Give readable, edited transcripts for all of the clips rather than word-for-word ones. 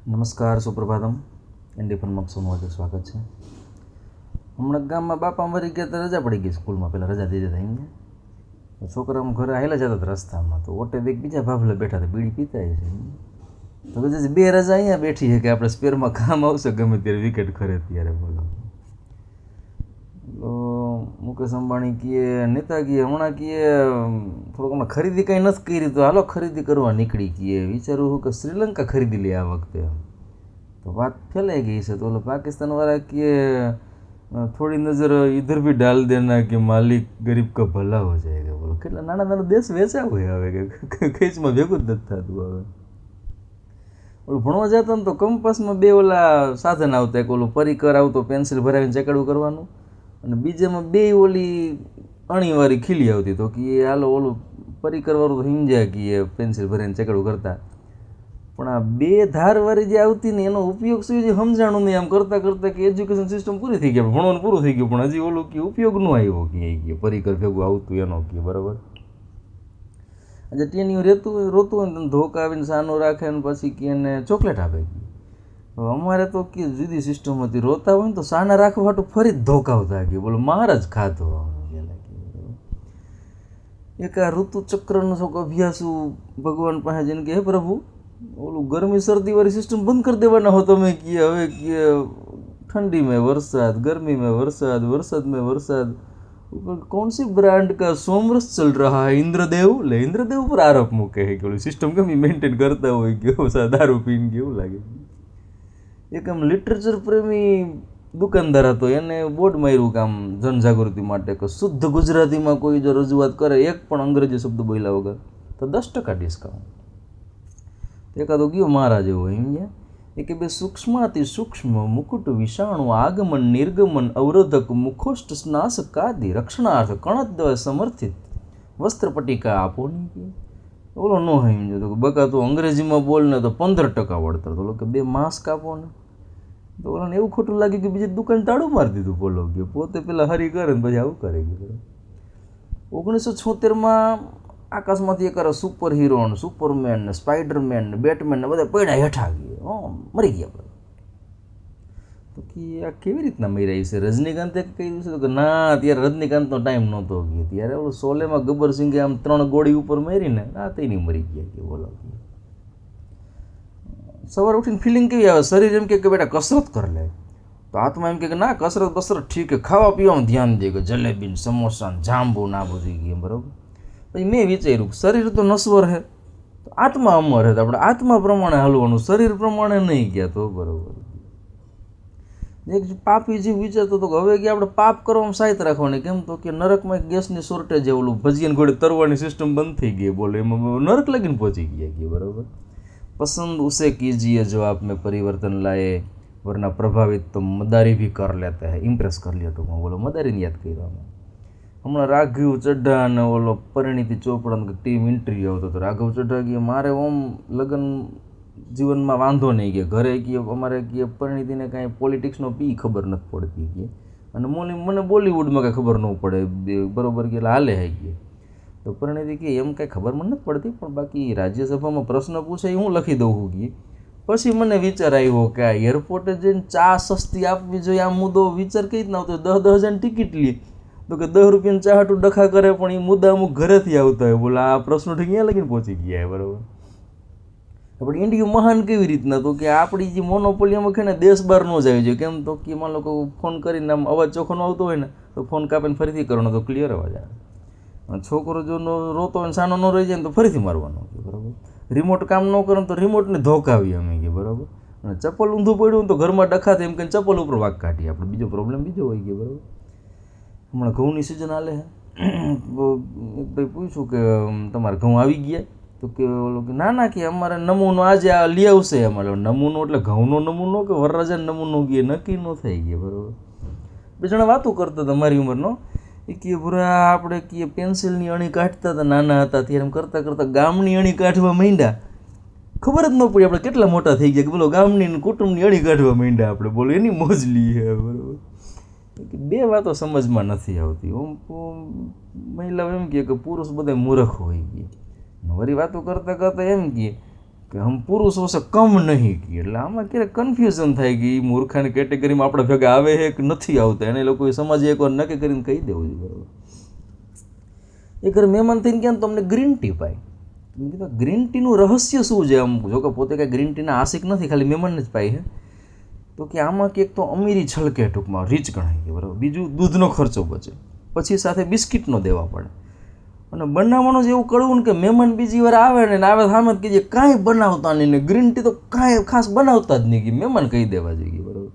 નમસ્કાર, સુપ્રભાતમ. એનડી ફનમાં આપ સૌનું હાર્દિક સ્વાગત છે. હમણાં ગામમાં બાપા મરી ગયા તો રજા પડી ગઈ સ્કૂલમાં. પહેલાં રજા દીધી હતા અહીંયા. છોકરા ઘરે આવેલા જતા હતા રસ્તામાં, તો ઓટે એક બીજા ભાભલે બેઠા હતા, બીડી પીતા છે. તો કદાચ બે રજા અહીંયા બેઠી છે કે આપણે સ્પેરમાં કામ આવશે ગમે ત્યારે, વિકેટ ખરે ત્યારે. બોલો, મુકેશ અંબાણી કીએ, નેતા કીએ હમણાં કીએ થોડુંક હમણાં ખરીદી કંઈ નથી કરી, તો હાલો ખરીદી કરવા નીકળી કીએ. વિચારું હું કે શ્રીલંકા ખરીદી લે આ વખતે. તો વાત ફેલાઈ ગઈ છે. તો ઓલો પાકિસ્તાનવાળા કીએ થોડી નજર ઇધર ભી ડાલ દેના કે માલિક ગરીબ કા ભલા હો જાયગા. બોલો, કેટલા નાના નાના દેશ વેચા હોય હવે કે ખેંચમાં ભેગું જ નથી થતું હવે. ઓલું ભણવા જતા ને તો કંપાસમાં બે ઓલા સાધન આવતા, એક ઓલું પરિકર આવતો પેન્સિલ ભરાવીને ચેકડું કરવાનું, અને બીજામાં બે ઓલી અણીવાળી ખીલી આવતી. તો કે હાલો ઓલું પરિકરવાળું તો હિંજ્યા કીએ પેન્સિલ ભરીને ચેકડું કરતા, પણ આ બે ધારવાળી જે આવતી ને એનો ઉપયોગ શું છે સમજાણું નહીં. આમ કરતાં કરતાં કે એજ્યુકેશન સિસ્ટમ પૂરી થઈ ગઈ, ભણવાનું પૂરું થઈ ગયું, પણ હજી ઓલું કે ઉપયોગ ન આવ્યો કે પરિકર ભેગું આવતું એનો કે બરાબર. આજે ટેનિયું રોતું હોય ને ધોકા આવીને સાનો રાખે ને પછી કે એને ચોકલેટ આપે. અમારે તો કે જુદી સિસ્ટમ હતી, રોતા હોય ને તો સાના રાખવા હાટું ફરી જ ધોકાવતા કે બોલો માર જ ખાતો. એક આ ઋતુચક્રનો શોખ અભ્યાસુ ભગવાન પાસે જઈને કે હે પ્રભુ, ઓલું ગરમી શરદીવાળી સિસ્ટમ બંધ કરી દેવાના હો તમે કે હવે કે ઠંડી में वरसाद, गर्मी में वरसाद, वरसाद में वरसाद, कौन सी ब्रांड का सोमरस चल रहा है इंद्रदेव. ले इंद्रदेव पर आरोप મૂકે કે ઓલી સિસ્ટમ કેમ મેન્ટેન કરતા હોય કે દારૂ પીને કેવું લાગે. એક આમ લિટરેચર પ્રેમી દુકાનદાર હતો, એને બોર્ડ માર્યું કે આમ જનજાગૃતિ માટે કે શુદ્ધ ગુજરાતીમાં કોઈ જો રજૂઆત કરે એક પણ અંગ્રેજી શબ્દ બોલ્યા વગર તો 10% ડિસ્કાઉન્ટ. એકાદો ગયો મારા જેવો અહીંયા એ કે બે સૂક્ષ્માતિ સૂક્ષ્મ મુકુટ વિષાણુ આગમન નિર્ગમન અવરોધક મુખોષ્ટ સ્નાસકાદિ રક્ષણાર્થ કણદ્વય સમર્થિત વસ્ત્રપટિકા આપો નહીં. ઓલો ન સમજો તો બકા તું અંગ્રેજીમાં બોલ ને તો 15% વળતર. તો કે બે માસ્ક આપો ને. તો ઓલાને એવું ખોટું લાગ્યું કે બીજી દુકાન તાળું મારી દીધું. બોલો કે પોતે પેલા હરી કરે ને પછી આવું કરે ગયું. 1976માં આકાશમાંથી એક સુપર હીરો ને સુપરમેન ને સ્પાઈડરમેન ને બેટમેન ને બધા પડ્યા હેઠા ગયા, મરી ગયા. તો કે આ કેવી રીતના મર્યા છે? રજનીકાંતે કહ્યું છે કે ના, ત્યારે રજનીકાંતનો ટાઈમ નહોતો ગયો, ત્યારે ઓલું શોલેમાં ગબ્બર સિંઘે આમ 3 ગોળી ઉપર મારીને આ તે નહીં મરી ગયા કે બોલો. સવારે ઉઠીને ફિલિંગ કેવી આવે? શરીર એમ કે બેટા કસરત કરી લે, તો આત્મા એમ કે ના કસરત બસરત ઠીક છે, ખાવા પીવામાં ધ્યાન દે કે જલેબી સમોસા જાંબુ ના બધી ગયા બરાબર. પછી મેં વિચાર્યું શરીર તો નશ્વર છે, તો આત્મા અમર છે, તો આપણે આત્મા પ્રમાણે હાલવાનું, શરીર પ્રમાણે નહીં ગયા તો બરાબર. એક પાપી જીવ વિચારતો હતો કે હવે કે આપણે પાપ કરવામાં સાહિત રાખવાની, કેમ તો કે નરકમાં ગેસની શોર્ટેજ ઓલું ભજીયાની ઘોડે તરવાની સિસ્ટમ બંધ થઈ ગઈ. બોલો એમાં નરક લગીને પહોંચી ગયા કે બરાબર. પસંદ ઉસે કીજીએ જો આપ में परिवर्तन लाए, वरना प्रभावित तो मदारी भी कर लेता है. ઇમ્પ્રેસ કરી લે ટૂંકમાં. બોલો મદારીને યાદ કર્યો. હમણાં રાઘવ ચઢ્ઢા અને ઓલો પરિણીતિ ચોપડાનો ટીમ ઇન્ટરવ્યૂ આવતો હતો. રાઘવ ચઢ્ઢા કહે મારે ઓમ લગ્ન જીવનમાં વાંધો નહીં કે ઘરે કહે અમારે કહે પરિણીતિને કાંઈ પોલિટિક્સનો પી ખબર નથી પડતી કે, અને મને બોલિવૂડમાં કાંઈ ખબર ન પડે બરાબર કે એટલે હાલે હે કે. તો પરિણીતિ કે એમ કાંઈ ખબર મને નથી પડતી, પણ બાકી રાજ્યસભામાં પ્રશ્ન પૂછે હું લખી દઉં છું કે. પછી મને વિચાર આવ્યો કે આ એરપોર્ટે જઈને ચા સસ્તી આપવી જોઈએ, આ મુદ્દો વિચાર કઈ રીતના આવતો? 10,000ની ટિકિટ લે તો કે 10 રૂપિયાની ચા હાટું ડખા કરે, પણ એ મુદ્દા અમુક ઘરેથી આવતા હોય. બોલા આ પ્રશ્નો ક્યાં લગીને પહોંચી ગયા બરાબર. આપણે ઇન્ડિયા મહાન કેવી રીતના? તો કે આપણી જે મોનોપોલીમાં કે ને દેશ બહાર ન જાય છે. કેમ તો કે એમાં લોકો ફોન કરીને આમ અવાજ ચોખ્ખો આવતો હોય ને તો ફોન કાપીને ફરીથી કરવાનો તો ક્લિયર અવાજ આવે. છોકરો જો રોતો હોય સાનો ન રહી જાય ને તો ફરીથી મારવાનો કે બરાબર. રિમોટ કામ ન કરે તો રિમોટને ધોકાવી અમે કે બરાબર. અને ચપ્પલ ઊંધું પડ્યું તો ઘરમાં ડખા એમ કહીને ચપ્પલ ઉપર વાગ કાઢીએ આપણે. બીજો પ્રોબ્લેમ બીજો હોય કે બરાબર. હમણાં ઘઉંની સિઝન હાલે છે. એક ભાઈ પૂછ્યું કે તમારે ઘઉં આવી ગયા? તો કે ઓલો કે ના ના કે અમારે નમૂનો આજે આ લઈ આવશે. અમારે નમૂનો એટલે ઘઉંનો નમૂનો કે વરરાજાનો નમૂનો ગયે નક્કી ન થઈ ગયા બરાબર. બે જણા વાતો કરતા હતા મારી ઉંમરનો. એ કે બરા આપણે કે પેન્સિલની અણી કાઢતા હતા નાના હતા ત્યારે એમ કરતાં કરતાં ગામની અણી કાઢવા માંડ્યા. ખબર જ ન પડી આપણે કેટલા મોટા થઈ ગયા કે બોલો ગામની કુટુંબની અણી કાઢવા માંડ્યા આપણે. બોલો એની મોજ લીએ બરાબર. બે વાતો સમજમાં નથી આવતી. મહિલાઓ એમ કહે કે પુરુષ બધા મૂર્ખ હોય ગયા. વળી વાતો કરતાં કરતાં એમ કહે કે હમ પુરુષો સે કમ નહીં કી, એટલે આમાં ક્યારેક કન્ફ્યુઝન થાય કે એ મૂર્ખાની કેટેગરીમાં આપણે ભેગા આવે છે કે નથી આવતા, એને લોકોએ સમાજે એકવાર નક્કી કરીને કહી દેવું જોઈએ. બરાબર. એ ઘરે મહેમાન થઈને ક્યાં તમને ગ્રીન ટી પાય. મેં કીધું ગ્રીન ટીનું રહસ્ય શું છે? આમ જો કે પોતે કાંઈ ગ્રીન ટીના આશિક નથી, ખાલી મહેમાનને જ પાય છે. તો કે આમાં કંઈક તો અમીરી છલકે, ટૂંકમાં રીચ ગણાય કે બરાબર. બીજું દૂધનો ખર્ચો બચે, પછી સાથે બિસ્કિટનો દેવા પડે, અને બનાવવાનું જ એવું કડવું ને કે મહેમાન બીજી વાર આવે ને આવે સામે જ કહીએ કાંઈ બનાવતા નહીં, ને ગ્રીન ટી તો કાંઈ ખાસ બનાવતા જ નહીં કે મહેમાન કહી દેવા જોઈએ. બરાબર.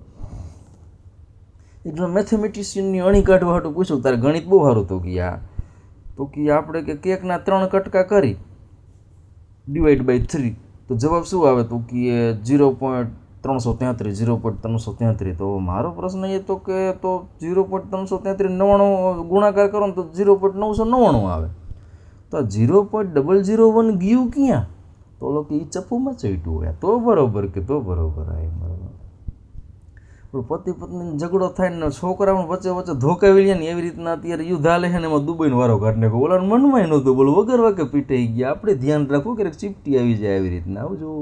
એટલે મેથેમેટિશિયનની અણી કાઢવા હાટું પૂછ્યું, તારે ગણિત બહુ સારું તો કે આ તો કે આપણે કે કેકના 3 કટકા કરી ડિવાઈડ બાય 3 તો જવાબ શું આવે? તો કે 0.333 0.333. તો મારો પ્રશ્ન એ તો કે તો 0.333 99 ગુણાકાર કરો ને તો 0.999 આવે. તો 0.001 ગયું ક્યાં? તો લોકો એ ચપ્પુમાં ચડ્યું હોય તો બરાબર કે તો બરાબર આવે. બરાબર. પતિ પત્ની ઝઘડો થાય ને છોકરાઓ વચ્ચે વચ્ચે ધોકાવી લે ને એવી રીતના અત્યારે યુદ્ધ હાલે છે ને એમાં દુબઈનો વારો કાઢ નાખો. ઓલા મનમાં નહોતું બોલો વગર વાકે પીટાઈ ગયા. આપણે ધ્યાન રાખવું કે ચીપટી આવી જાય એવી રીતના. આવજો.